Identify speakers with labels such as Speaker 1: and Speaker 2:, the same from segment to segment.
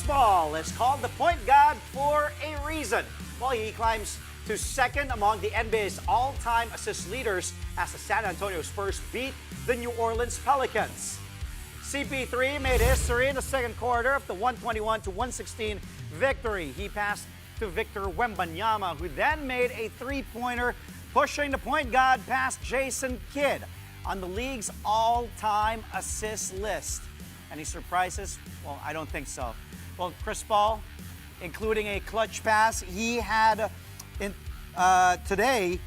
Speaker 1: Paul is called the point guard for a reason. Well, he climbs to second among the NBA's all-time assist leaders as the San Antonio Spurs beat the New Orleans Pelicans. CP3 made history in the second quarter of the 121-116 victory. He passed to Victor Wembanyama, who then made a three-pointer, pushing the point guard past Jason Kidd on the league's all-time assist list. Any surprises? Well, I don't think so. Well, Chris Paul, including a clutch pass, he had today,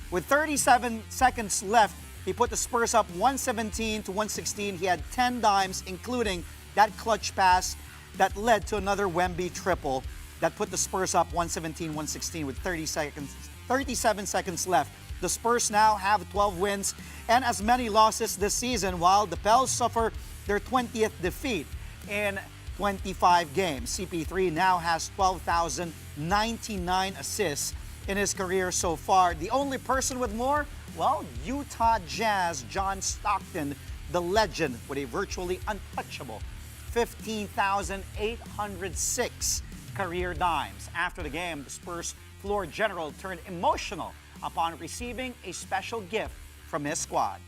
Speaker 1: with 37 seconds left, he put the Spurs up 117-116. He had 10 dimes, including that clutch pass that led to another Wemby triple that put the Spurs up 117-116 with 37 seconds left. The Spurs now have 12 wins and as many losses this season, while the Pels suffer their 20th defeat in 25 games. CP3 now has 12,099 assists in his career so far. The only person with more, well, Utah Jazz John Stockton, the legend, with a virtually untouchable 15,806 career dimes. After the game, the Spurs floor general turned emotional upon receiving a special gift from his squad.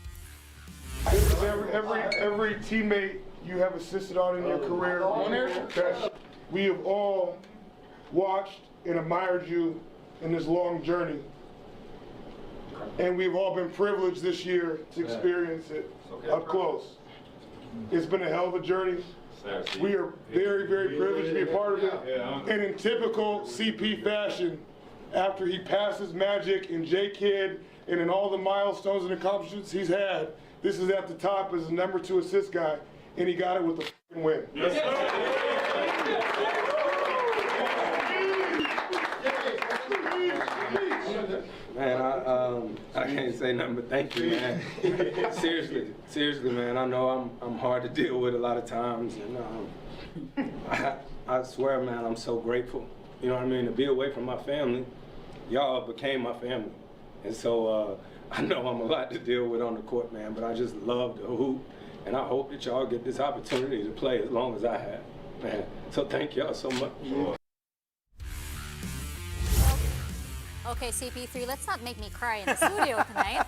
Speaker 2: Every teammate you have assisted on in your career that we have all watched and admired you in this long journey. And we've all been privileged this year to experience it up close. It's been a hell of a journey. We are very, very privileged to be a part of it. And in typical CP fashion, after he passes Magic and J-Kidd and in all the milestones and accomplishments he's had, this is at the top as the number 2 assist guy, and he got it with a win.
Speaker 3: Man, I can't say nothing but thank you, man. Seriously, man. I know I'm hard to deal with a lot of times, and I swear, man, I'm so grateful. You know what I mean? To be away from my family, y'all became my family, and so I know I'm a lot to deal with on the court, man. But I just love the hoop, and I hope that y'all get this opportunity to play as long as I have, man. So thank y'all so much.
Speaker 4: Okay, CP3, let's not make me cry in the studio tonight.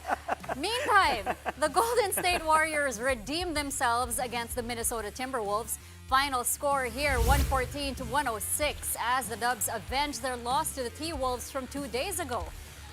Speaker 4: Meantime, the Golden State Warriors redeemed themselves against the Minnesota Timberwolves. Final score here, 114-106, as the Dubs avenged their loss to the T-Wolves from 2 days ago.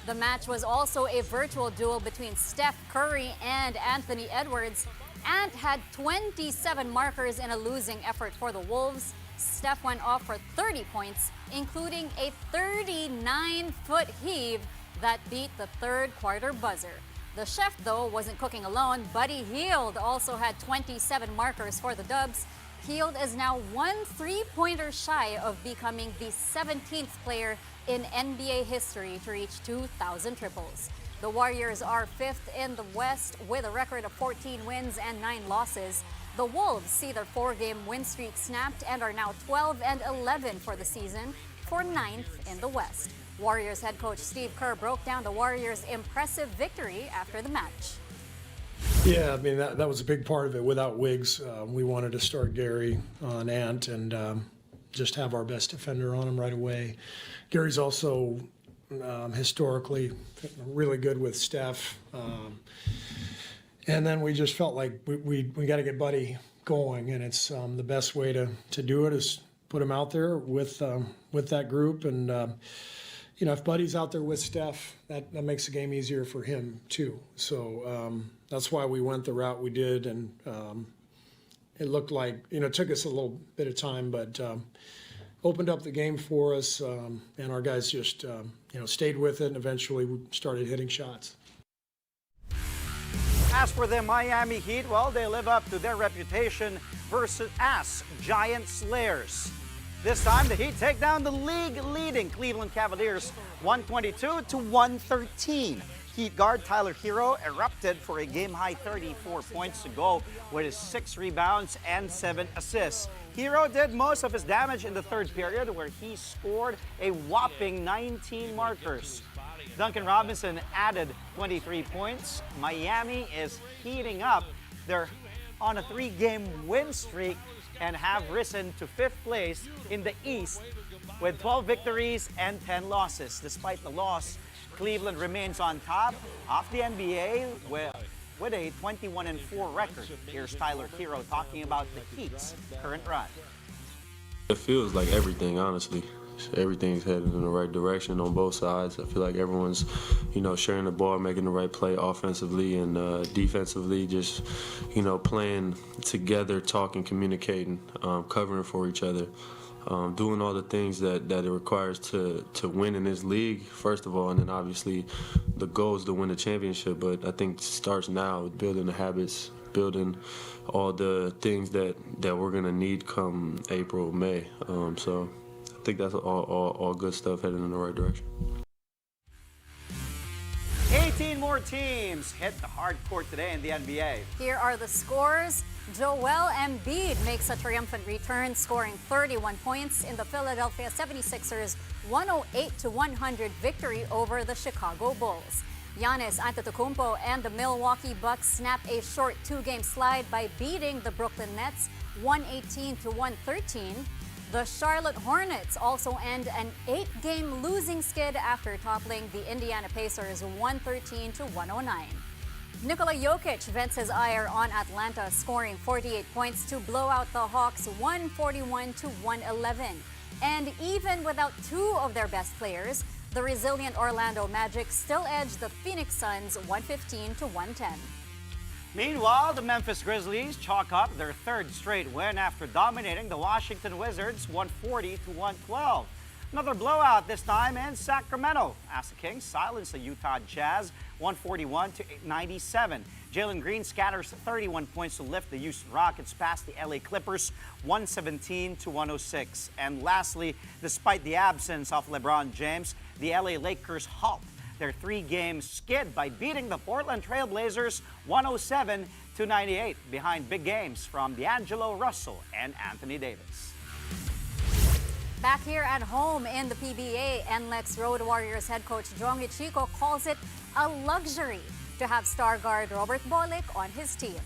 Speaker 4: The match was also a virtual duel between Steph Curry and Anthony Edwards, and had 27 markers in a losing effort for the Wolves. Steph went off for 30 points, including a 39-foot heave that beat the third quarter buzzer. The chef, though, wasn't cooking alone. Buddy Hield also had 27 markers for the Dubs. Hield is now 1 3-pointer shy of becoming the 17th player in NBA history to reach 2,000 triples. The Warriors are 5th in the West with a record of 14 wins and 9 losses. The Wolves see their 4-game win streak snapped and are now 12-11 for the season, for 9th in the West. Warriors head coach Steve Kerr broke down the Warriors' impressive victory after the match.
Speaker 5: Yeah, I mean, that was a big part of it. Without Wiggs, we wanted to start Gary on Ant and just have our best defender on him right away. Gary's also historically really good with Steph. And then we just felt like we got to get Buddy going, and it's the best way to do it is put him out there with that group. And you know, if Buddy's out there with Steph, that makes the game easier for him too. So that's why we went the route we did, and it looked like, you know, it took us a little bit of time, but opened up the game for us, and our guys just you know, stayed with it, and eventually we started hitting shots.
Speaker 1: As for the Miami Heat, well, they live up to their reputation versus as Giant Slayers. This time, the Heat take down the league-leading Cleveland Cavaliers 122-113. Heat guard Tyler Hero erupted for a game-high 34 points to go with his 6 rebounds and 7 assists. Hero did most of his damage in the third period, where he scored a whopping 19 markers. Duncan Robinson added 23 points. Miami is heating up. They're on a 3-game win streak and have risen to 5th place in the East with 12 victories and 10 losses. Despite the loss, Cleveland remains on top of the NBA with a 21-4 record. Here's Tyler Hero talking about the Heat's current run.
Speaker 6: It feels like everything, honestly. Everything's headed in the right direction on both sides. I feel like everyone's, sharing the ball, making the right play offensively and defensively, just, playing together, talking, communicating, covering for each other, doing all the things that it requires to win in this league, first of all, and then obviously the goal is to win the championship. But I think it starts now with building the habits, building all the things that we're going to need come April, May. So I think that's all good stuff heading in the right direction.
Speaker 1: 18 more teams hit the hard court today in the NBA.
Speaker 4: Here are the scores. Joel Embiid makes a triumphant return, scoring 31 points in the Philadelphia 76ers' 108-100 victory over the Chicago Bulls. Giannis Antetokounmpo and the Milwaukee Bucks snap a short 2-game slide by beating the Brooklyn Nets 118-113. The Charlotte Hornets also end an 8-game losing skid after toppling the Indiana Pacers 113-109. Nikola Jokic vents his ire on Atlanta, scoring 48 points to blow out the Hawks 141-111. And even without 2 of their best players, the resilient Orlando Magic still edged the Phoenix Suns 115-110.
Speaker 1: Meanwhile, the Memphis Grizzlies chalk up their 3rd straight win after dominating the Washington Wizards 140-112. Another blowout this time in Sacramento as the Kings silence the Utah Jazz 141-97. Jalen Green scatters 31 points to lift the Houston Rockets past the LA Clippers 117-106. And lastly, despite the absence of LeBron James, the LA Lakers halt their 3-game skid by beating the Portland Trail Blazers 107-98 behind big games from D'Angelo Russell and Anthony Davis.
Speaker 4: Back here at home in the PBA, NLEX Road Warriors head coach Jongi Chico calls it a luxury to have star guard Robert Bolick on his team.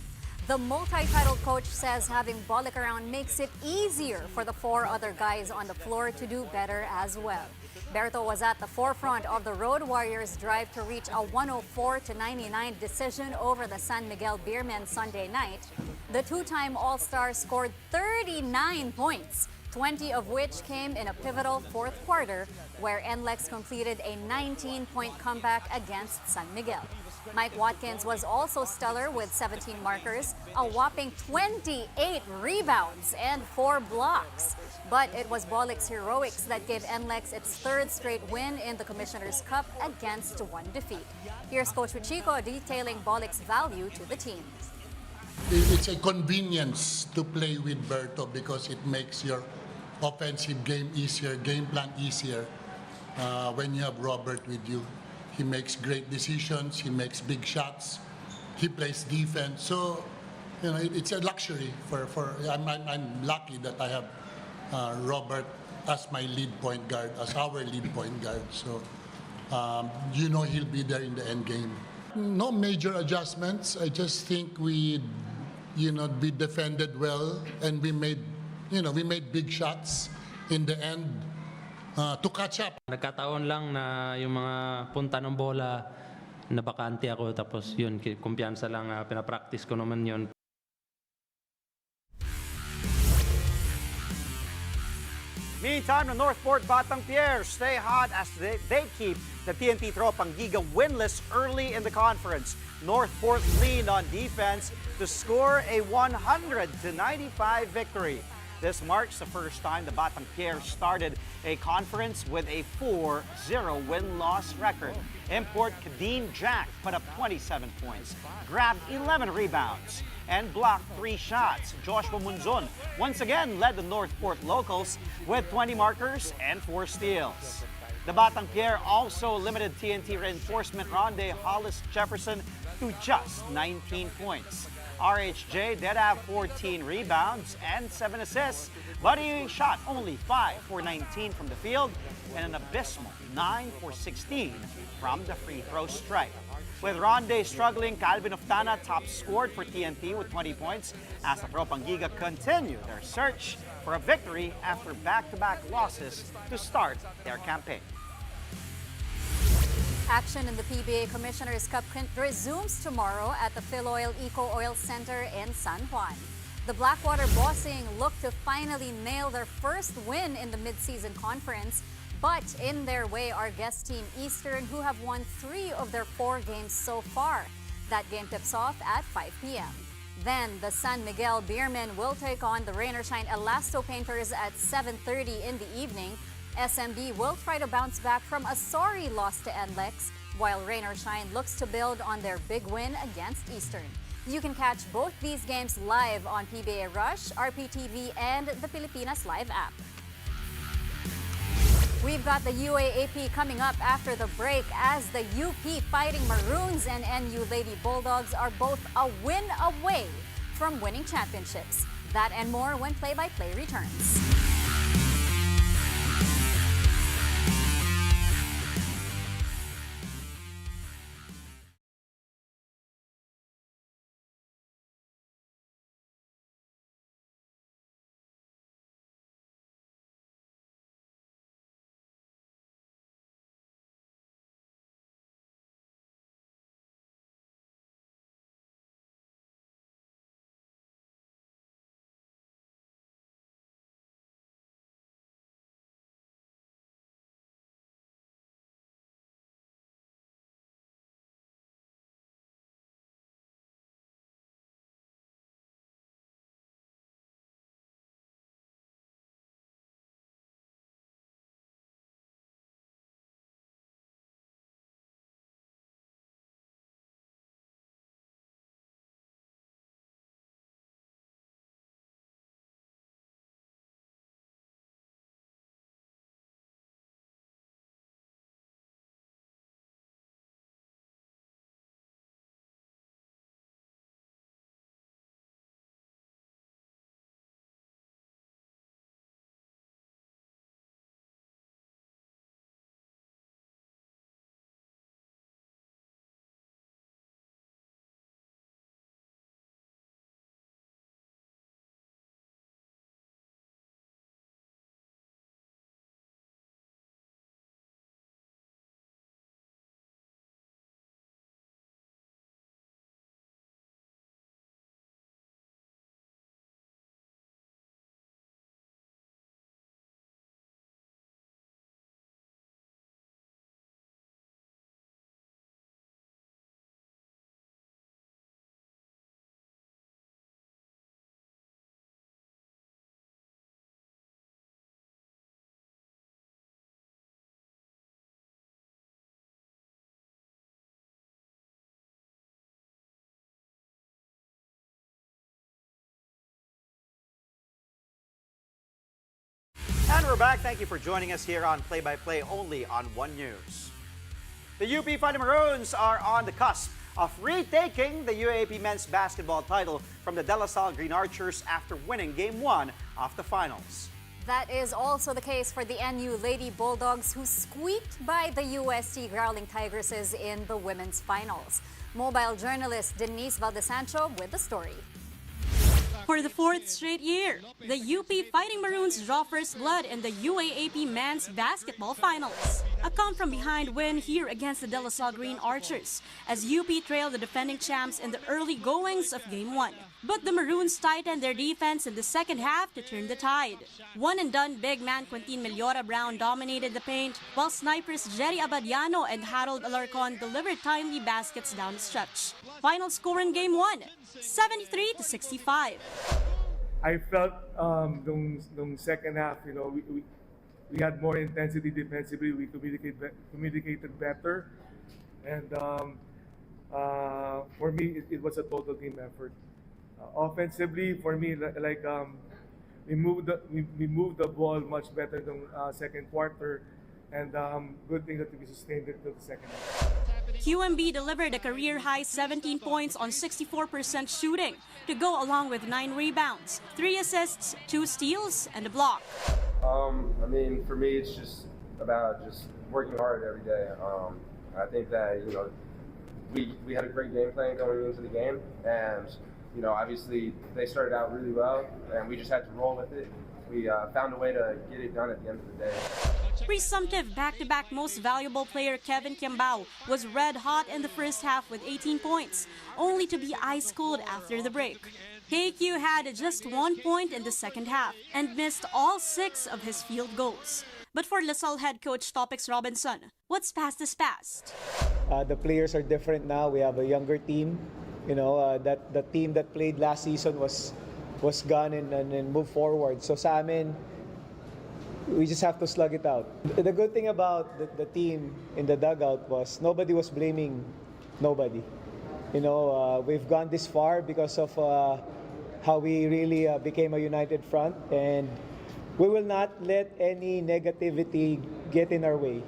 Speaker 4: The multi-titled coach says having Bolick around makes it easier for the 4 other guys on the floor to do better as well. Berto was at the forefront of the Road Warriors' drive to reach a 104-99 decision over the San Miguel Beermen Sunday night. The 2-time All-Star scored 39 points, 20 of which came in a pivotal 4th quarter, where NLEX completed a 19-point comeback against San Miguel. Mike Watkins was also stellar with 17 markers, a whopping 28 rebounds, and 4 blocks. But it was Bolick's heroics that gave NLEX its 3rd straight win in the Commissioner's Cup against 1 defeat. Here's Coach Chico detailing Bolick's value to the team.
Speaker 7: It's a convenience to play with Berto because it makes your offensive game easier, game plan easier when you have Robert with you. He makes great decisions, he makes big shots, he plays defense. So, it's a luxury I'm lucky that I have Robert as my lead point guard, as our lead point guard. So, he'll be there in the end game. No major adjustments. I just think we defended well and we made big shots in the end to catch up.
Speaker 8: Nagkataon lang na yung mga punta ng bola nabakante ako, tapos yun, kumpiyansa lang, pinapractice ko naman yun.
Speaker 1: Meantime, the Northport Batang Pier stay hot as they keep the TNT Tropang Giga winless early in the conference. Northport leaned on defense to score a 100-95 victory. This marks the first time the Batang Pier started a conference with a 4-0 win-loss record. Import Kadeen Jack put up 27 points, grabbed 11 rebounds, and blocked 3 shots. Joshua Munzon once again led the Northport locals with 20 markers and 4 steals. The Batang Pier also limited TNT reinforcement Ronde Hollis Jefferson to just 19 points. RHJ did have 14 rebounds and 7 assists, but he shot only 5 for 19 from the field and an abysmal 9 for 16 from the free throw stripe. With Ronde struggling, Calvin Oftana top scored for TNT with 20 points as the Tropangiga continue their search for a victory after back-to-back losses to start their campaign.
Speaker 4: Action in the PBA Commissioner's Cup resumes tomorrow at the Philoil Eco Oil Center in San Juan. The Blackwater Bossing look to finally nail their first win in the mid-season conference, but in their way are guest team Eastern, who have won 3 of their 4 games so far. That game tips off at 5 p.m. Then the San Miguel Beermen will take on the Rain or Shine Elasto Painters at 7:30 in the evening. SMB will try to bounce back from a sorry loss to NLEX, while Rain or Shine looks to build on their big win against Eastern. You can catch both these games live on PBA Rush, RPTV, and the Pilipinas Live app. We've got the UAAP coming up after the break as the UP Fighting Maroons and NU Lady Bulldogs are both a win away from winning championships. That and more when Play-by-Play returns.
Speaker 1: And we're back. Thank you for joining us here on Play-by-Play only on One News. The UP Fighting Maroons are on the cusp of retaking the UAAP men's basketball title from the De La Salle Green Archers after winning Game 1 of the finals.
Speaker 4: That is also the case for the NU Lady Bulldogs, who squeaked by the UST Growling Tigresses in the women's finals. Mobile journalist Denise Valdesancho with the story.
Speaker 9: For the 4th straight year, the UP Fighting Maroons draw first blood in the UAAP men's basketball finals. A come-from-behind win here against the De La Salle Green Archers, as UP trailed the defending champs in the early goings of Game 1. But the Maroons tightened their defense in the second half to turn the tide. One-and-done big man Quintin Meliora Brown dominated the paint, while snipers Jerry Abadiano and Harold Alarcon delivered timely baskets down the stretch. Final score in Game 1, 73-65.
Speaker 2: I felt nung second half, we had more intensity defensively. We communicated better, and for me, it was a total team effort. Offensively, for me, we moved the ball much better than second quarter, and good thing that we sustained it till the second half.
Speaker 9: QMB delivered a career-high 17 points on 64% shooting to go along with 9 rebounds, 3 assists, 2 steals, and a block.
Speaker 10: For me, it's just about working hard every day. I think that, we had a great game plan going into the game, and obviously they started out really well, and we just had to roll with it. We found a way to get it done at the end of the day.
Speaker 9: Presumptive back-to-back most valuable player Kevin Kimbao was red hot in the first half with 18 points, only to be ice-cold after the break. KQ had just 1 point in the second half and missed all 6 of his field goals. But for LaSalle head coach Topics Robinson, what's past is past.
Speaker 11: The players are different now. We have a younger team. That the team that played last season was gone and moved forward. So sa amin, we just have to slug it out. The good thing about the team in the dugout was nobody was blaming nobody. We've gone this far because of how we really became a united front, and we will not let any negativity get in our way.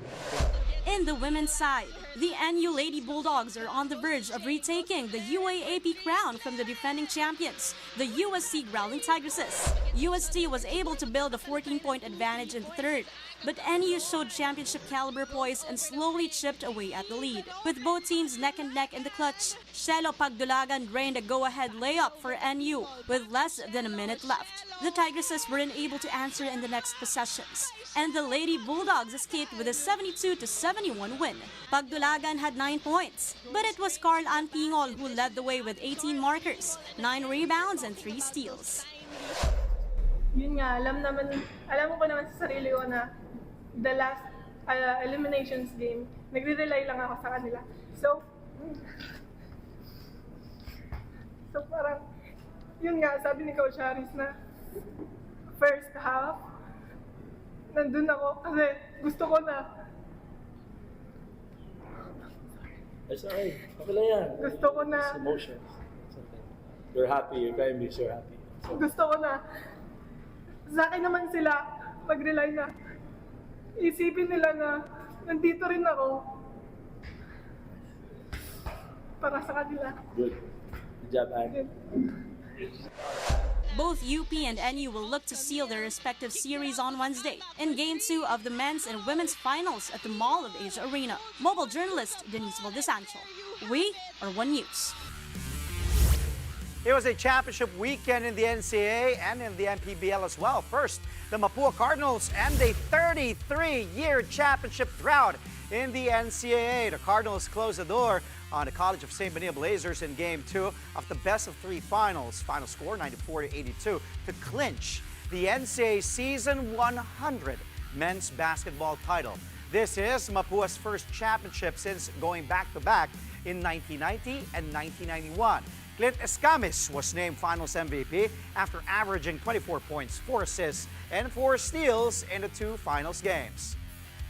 Speaker 9: In the women's side, the NU Lady Bulldogs are on the verge of retaking the UAAP crown from the defending champions, the USC Growling Tigresses. UST was able to build a 14-point advantage in the third, but NU showed championship caliber poise and slowly chipped away at the lead. With both teams neck and neck in the clutch, Shelo Pagdulagan drained a go-ahead layup for NU with less than a minute left. The Tigresses were unable to answer in the next possessions, and the Lady Bulldogs escaped with a 72-71 win. Pagdulagan had 9 points, but it was Carl Ann Pingol who led the way with 18 markers, 9 rebounds, and 3 steals.
Speaker 12: Yun nga, alam mo pa naman sa sarili ko na the last eliminations game, nagre-rely lang ako sa kanila. So parang, yun nga, sabi ni Coach Harris na first half, nandun ako kasi gusto ko na.
Speaker 13: It's okay. Okay lang yan.
Speaker 12: Gusto ko na.
Speaker 13: It's emotions. It's okay. You're happy. You're crying because you're happy.
Speaker 12: Gusto ko na. Sa akin naman sila, pag-rely na. Isipin nila na nandito rin ako para sa kanila.
Speaker 13: Good. Good job, Anne.
Speaker 9: Both UP and NU will look to seal their respective series on Wednesday in Game 2 of the men's and women's finals at the Mall of Asia Arena. Mobile journalist Denise Valdesancho. We are One News.
Speaker 1: It was a championship weekend in the NCAA and in the MPBL as well. First, the Mapua Cardinals and a 33-year championship drought in the NCAA. The Cardinals closed the door on the College of St. Benilde Blazers in Game 2 of the best-of-3 finals. Final score 94-82 to clinch the NCAA Season 100 men's basketball title. This is Mapua's first championship since going back-to-back in 1990 and 1991. Clint Escamis was named Finals MVP after averaging 24 points, 4 assists, and 4 steals in the 2 finals games.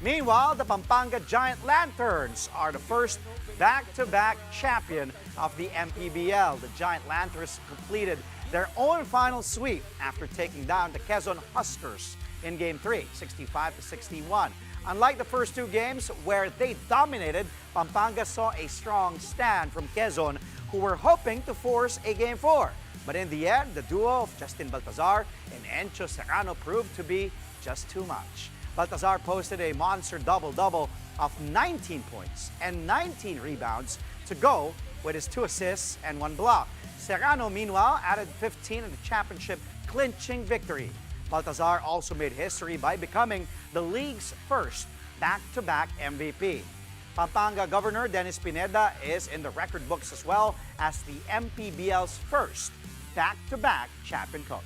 Speaker 1: Meanwhile, the Pampanga Giant Lanterns are the first back-to-back champion of the MPBL. The Giant Lanterns completed their own final sweep after taking down the Quezon Huskers in Game 3, 65-61. Unlike the first 2 games where they dominated, Pampanga saw a strong stand from Quezon, who were hoping to force a Game 4. But in the end, the duo of Justin Baltazar and Encho Serrano proved to be just too much. Baltazar posted a monster double-double of 19 points and 19 rebounds to go with his 2 assists and 1 block. Serrano, meanwhile, added 15 in the championship-clinching victory. Baltazar also made history by becoming the league's first back-to-back MVP. Pampanga Governor Dennis Pineda is in the record books as well as the MPBL's first back-to-back champion coach.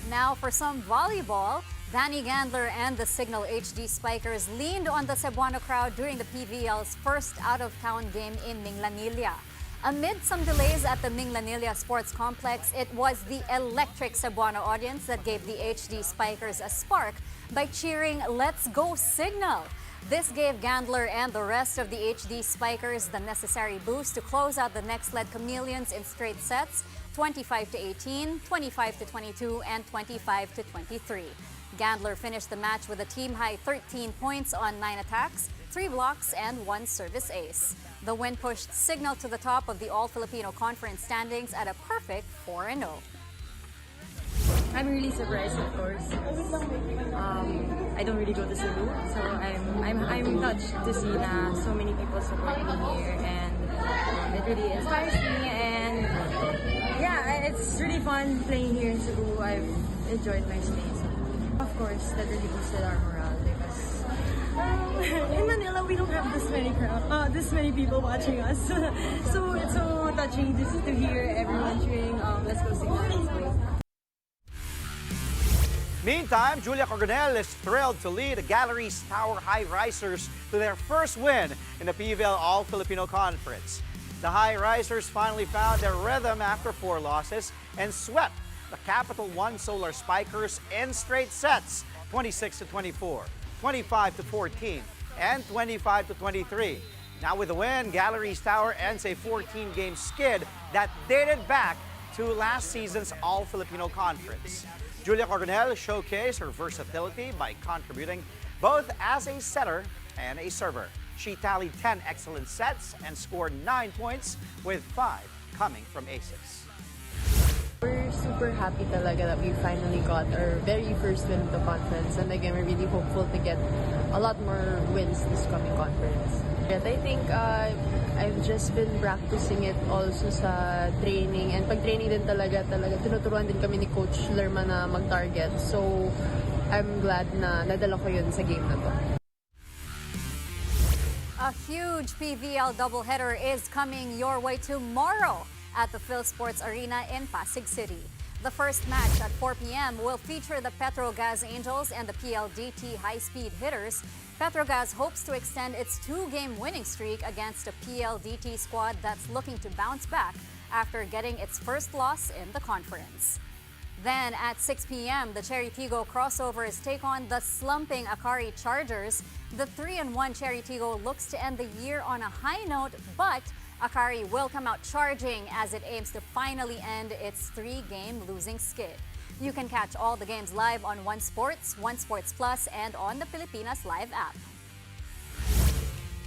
Speaker 4: Now for some volleyball, Danny Gandler and the Signal HD Spikers leaned on the Cebuano crowd during the PVL's first out-of-town game in Minglanilla. Amid some delays at the Minglanilla Sports Complex, it was the electric Cebuano audience that gave the HD Spikers a spark by cheering, "Let's go Signal!" This gave Gandler and the rest of the HD Spikers the necessary boost to close out the next leg Chameleons in straight sets, 25-18, 25-22, and 25-23. Gandler finished the match with a team-high 13 points on 9 attacks, 3 blocks, and 1 service ace. The win pushed Signal to the top of the All-Filipino Conference standings at a perfect 4-0.
Speaker 14: I'm really surprised, of course. I don't really go to Cebu, so I'm touched to see na so many people support me here, and it really inspires me. And yeah, it's really fun playing here in Cebu. I've enjoyed my stay. So, of course, that really boosted our morale because in Manila we don't have this many people watching us. So it's so touching just to hear everyone cheering. Let's go sing. Let's go.
Speaker 1: Meantime, Julia Coronel is thrilled to lead the Galleries Tower High Risers to their first win in the PBL All-Filipino Conference. The High Risers finally found their rhythm after 4 losses and swept the Capital One Solar Spikers in straight sets, 26-24, 25-14, and 25-23. Now with the win, Galleries Tower ends a 14-game skid that dated back to last season's All-Filipino Conference. Julia Coronel showcased her versatility by contributing both as a setter and a server. She tallied 10 excellent sets and scored 9 points, with 5 coming from aces.
Speaker 15: We're super happy talaga that we finally got our very first win of the conference, and again, we're really hopeful to get a lot more wins this coming conference. But I think I've just been practicing it also sa training, and pag training din talaga tinuturuan din kami ni Coach Lerma na mag-target. So I'm glad na nadala ko yun sa game na to.
Speaker 4: A huge PVL doubleheader is coming your way tomorrow at the Phil Sports Arena in Pasig City. The first match at 4 p.m. will feature the Petrogas Angels and the PLDT high-speed hitters. Petrogas hopes to extend its 2-game winning streak against a PLDT squad that's looking to bounce back after getting its first loss in the conference. Then at 6 p.m., the Cherry Tigo crossovers take on the slumping Akari Chargers. The 3-1 Cherry Tigo looks to end the year on a high note, but Akari will come out charging as it aims to finally end its 3-game losing skid. You can catch all the games live on One Sports, One Sports Plus, and on the Pilipinas Live app.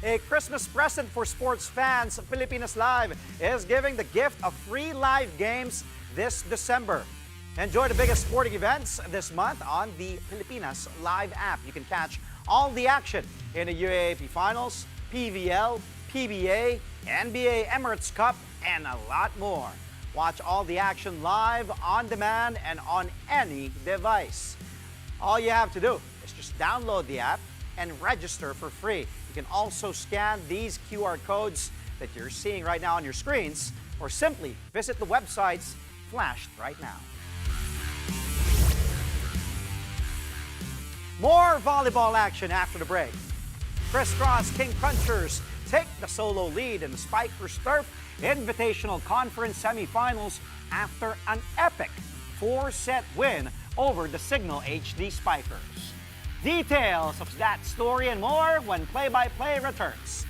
Speaker 1: A Christmas present for sports fans, Pilipinas Live is giving the gift of free live games this December. Enjoy the biggest sporting events this month on the Pilipinas Live app. You can catch all the action in the UAAP Finals, PVL, PBA, NBA Emirates Cup, and a lot more. Watch all the action live, on demand, and on any device. All you have to do is just download the app and register for free. You can also scan these QR codes that you're seeing right now on your screens, or simply visit the websites flashed right now. More volleyball action after the break. Crisscross King Crunchers take the solo lead in the Spikers Turf Invitational Conference semifinals after an epic 4-set win over the Signal HD Spikers. Details of that story and more when play-by-play returns.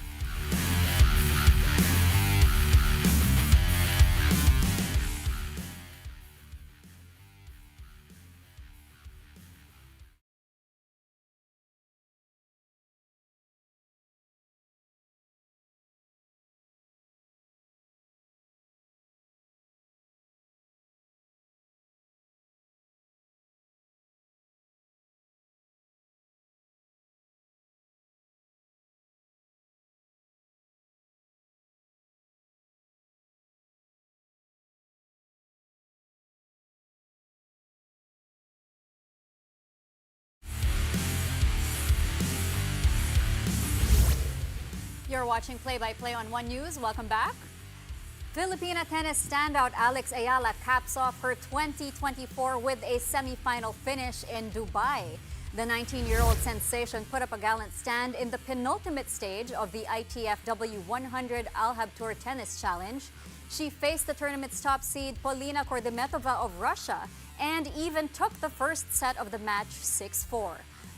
Speaker 4: You're watching Play-by-Play on One News. Welcome back. Filipina tennis standout Alex Ayala caps off her 2024 with a semifinal finish in Dubai. The 19-year-old sensation put up a gallant stand in the penultimate stage of the ITF W100 Alhab Tour Tennis Challenge. She faced the tournament's top seed Polina Kurdemetova of Russia and even took the first set of the match 6-4.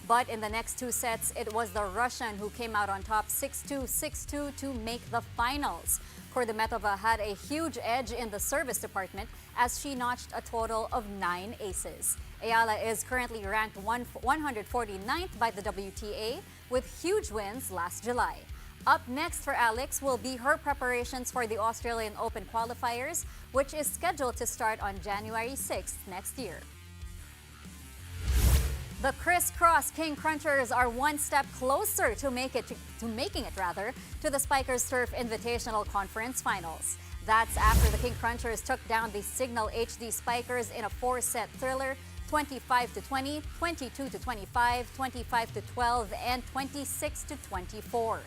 Speaker 4: But in the next 2 sets, it was the Russian who came out on top 6-2, 6-2 to make the finals. Kurdemetova had a huge edge in the service department as she notched a total of 9 aces. Ayala is currently ranked 149th by the WTA with huge wins last July. Up next for Alex will be her preparations for the Australian Open qualifiers, which is scheduled to start on January 6th next year. The crisscross King Crunchers are one step closer to making it to the Spikers Turf Invitational Conference Finals. That's after the King Crunchers took down the Signal HD Spikers in a 4-set thriller, 25-20, 22-25, 25-12, and 26-24.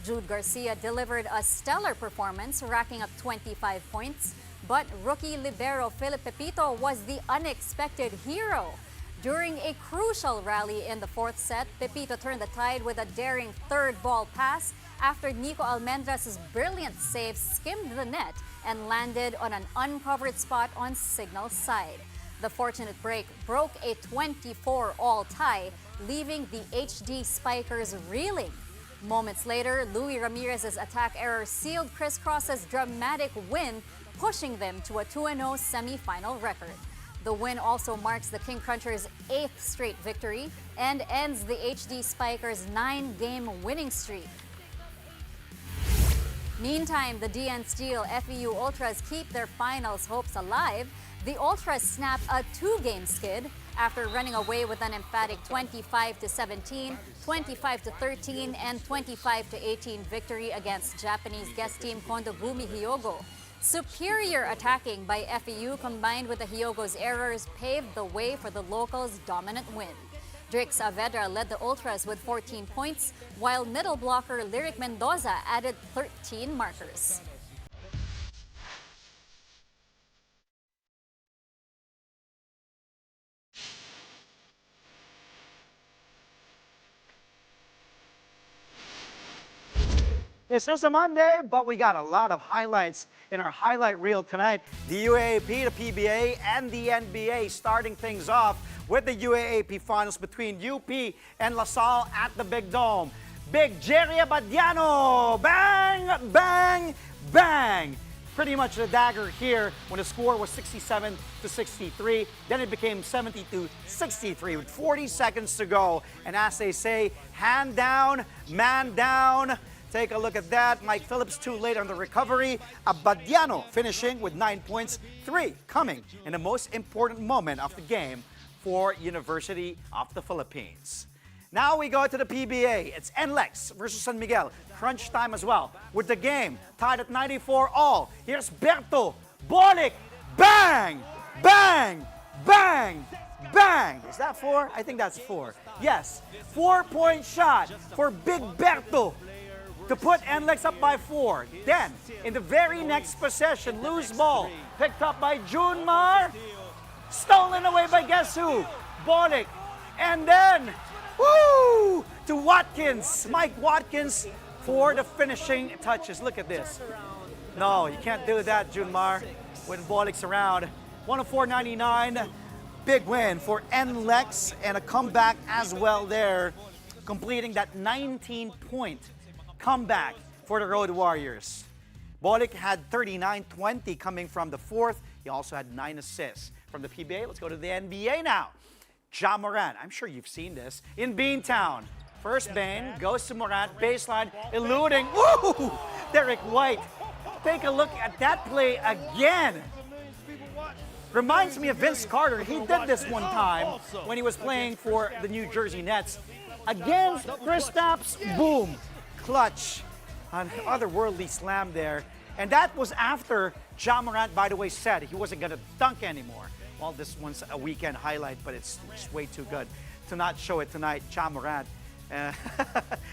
Speaker 4: Jude Garcia delivered a stellar performance, racking up 25 points, but rookie libero Philip Pepito was the unexpected hero. During a crucial rally in the fourth set, Pepito turned the tide with a daring third ball pass after Nico Almendras' brilliant save skimmed the net and landed on an uncovered spot on Signal's side. The fortunate break broke a 24-all tie, leaving the HD Spikers reeling. Moments later, Louis Ramirez's attack error sealed Crisscross's dramatic win, pushing them to a 2-0 semifinal record. The win also marks the King Crunchers' 8th straight victory and ends the HD Spikers' 9-game winning streak. Meantime, the DN Steel FEU Ultras keep their finals hopes alive. The Ultras snap a 2-game skid after running away with an emphatic 25-17, 25-13, and 25-18 victory against Japanese guest team Kondogumi Hyogo. Superior attacking by FEU combined with the Hyogo's errors paved the way for the locals' dominant win. Drake Saavedra led the Ultras with 14 points, while middle blocker Lyric Mendoza added 13 markers.
Speaker 1: It's just a Monday, but we got a lot of highlights in our highlight reel tonight. The UAAP, the PBA, and the NBA starting things off with the UAAP finals between UP and LaSalle at the Big Dome. Big Jerry Abadiano! Bang, bang, bang! Pretty much the dagger here when the score was 67-63. Then it became 70-63 with 40 seconds to go. And as they say, hand down, man down. Take a look at that. Mike Phillips too late on the recovery. Abadiano finishing with 9 points, 3 coming in the most important moment of the game for University of the Philippines. Now we go to the PBA. It's NLEX versus San Miguel. Crunch time as well with the game tied at 94 all. Here's Berto. Bolik. Bang! Bang! Bang! Bang! Is that 4? I think that's 4. Yes. 4-point shot for Big Berto to put NLEX up by 4. Then, in the very next possession, loose ball picked up by Junmar, stolen away by guess who? Bolik. And then, woo! To Watkins, Mike Watkins for the finishing touches. Look at this. No, you can't do that, Junmar, when Bolik's around. 104.99, big win for NLEX and a comeback as well there, completing that 19-point comeback for the Road Warriors. Bolik had 39-20 coming from the fourth. He also had 9 assists. From the PBA, let's go to the NBA now. Ja Morant, I'm sure you've seen this, in Beantown. First bang, goes to Morant, baseline, eluding, woo! Derek White. Take a look at that play again. Reminds me of Vince Carter. He did this one time when he was playing for the New Jersey Nets. Against Kristaps, boom. Clutch, an otherworldly slam there. And that was after Ja Morant, by the way, said he wasn't going to dunk anymore. Well, this one's a weekend highlight, but it's just way too good to not show it tonight. Ja Morant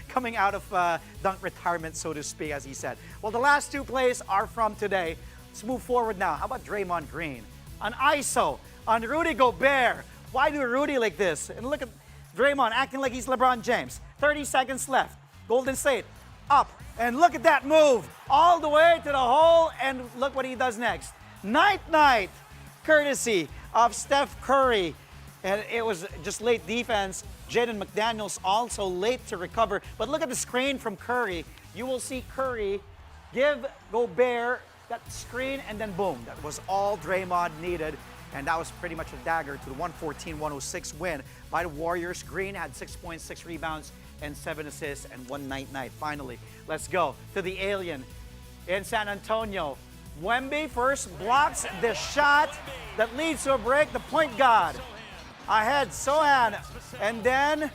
Speaker 1: coming out of dunk retirement, so to speak, as he said. Well, the last 2 plays are from today. Let's move forward now. How about Draymond Green? An ISO on Rudy Gobert. Why do Rudy like this? And look at Draymond acting like he's LeBron James. 30 seconds left. Golden State up, and look at that move all the way to the hole, and look what he does next. Night, courtesy of Steph Curry, and it was just late defense. Jaden McDaniels also late to recover, but look at the screen from Curry. You will see Curry give Gobert that screen, and then boom, that was all Draymond needed. And that was pretty much a dagger to the 114-106 win by the Warriors. Green had 6 points, 6 rebounds, and 7 assists, and 1 night. Finally, let's go to the alien in San Antonio. Wemby first blocks the shot that leads to a break. The point guard ahead, Sohan. And then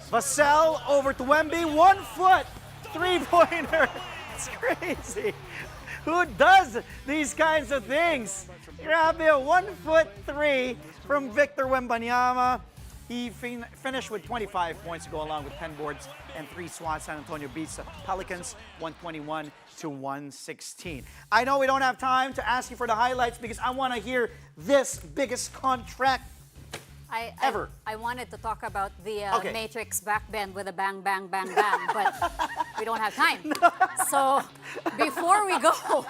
Speaker 1: Vassell over to Wemby, 1 foot, 3-pointer. It's crazy. Who does these kinds of things? Grabe, a 1 foot 3 from Victor Wembanyama. He finished with 25 points to go along with 10 boards and 3 swats. San Antonio beats the Pelicans 121-116. I know we don't have time to ask you for the highlights because I want to hear this biggest contract ever.
Speaker 4: I wanted to talk about the Matrix backbend with a bang, bang, bang, bang, but we don't have time. So before we go,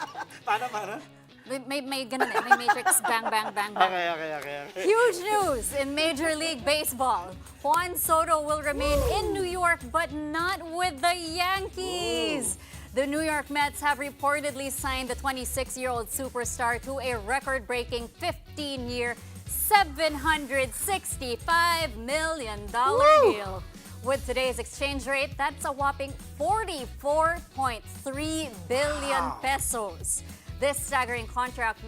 Speaker 4: may Matrix bang, bang, bang, bang.
Speaker 1: Okay.
Speaker 4: Huge news in Major League Baseball. Juan Soto will remain in New York, but not with the Yankees. The New York Mets have reportedly signed the 26-year-old superstar to a record-breaking 15-year, $765 million deal. With today's exchange rate, that's a whopping 44.3 billion pesos. This staggering contract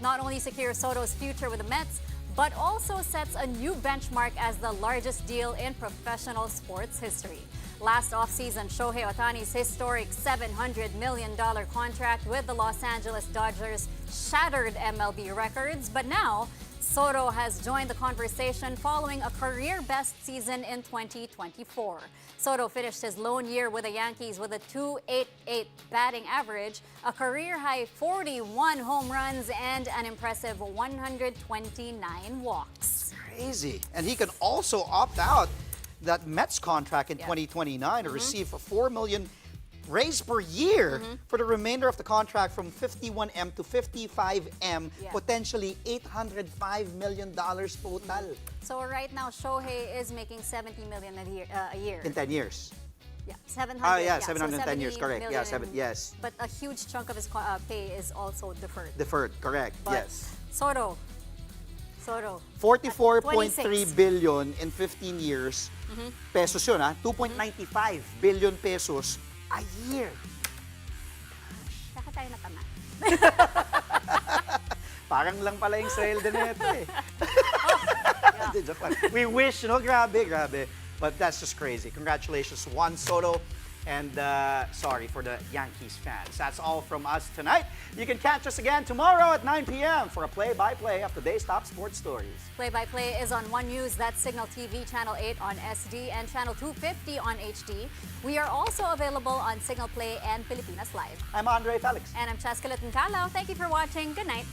Speaker 4: not only secures Soto's future with the Mets, but also sets a new benchmark as the largest deal in professional sports history. Last offseason, Shohei Ohtani's historic $700 million contract with the Los Angeles Dodgers shattered MLB records, but now Soto has joined the conversation following a career-best season in 2024. Soto finished his lone year with the Yankees with a .288 batting average, a career-high 41 home runs, and an impressive 129 walks.
Speaker 1: Crazy. And he can also opt out that Mets contract in 2029 to receive a $4 million raise per year for the remainder of the contract from 51M to 55M, potentially $805 million total.
Speaker 4: So right now, Shohei is making $70 million a year.
Speaker 1: In 10 years.
Speaker 4: Yeah, 700.
Speaker 1: Yeah, 710 years, correct. Yeah, yes.
Speaker 4: But a huge chunk of his pay is also deferred.
Speaker 1: Deferred, correct,
Speaker 4: But
Speaker 1: yes.
Speaker 4: Soto.
Speaker 1: 44.3 billion in 15 years. Pesos yun, 2.95 billion pesos a year.
Speaker 4: Saka tayo natama.
Speaker 1: Parang lang pala yung sweldo nito eh. We wish, grabe. But that's just crazy. Congratulations, Juan Soto. And sorry for the Yankees fans. That's all from us tonight. You can catch us again tomorrow at 9 p.m. for a play-by-play of today's top sports stories.
Speaker 4: Play-by-play is on One News, that's Signal TV Channel 8 on SD and Channel 250 on HD. We are also available on Signal Play and Pilipinas Live.
Speaker 1: I'm Andre Felix.
Speaker 4: And I'm Cheska Calao. Thank you for watching. Good night.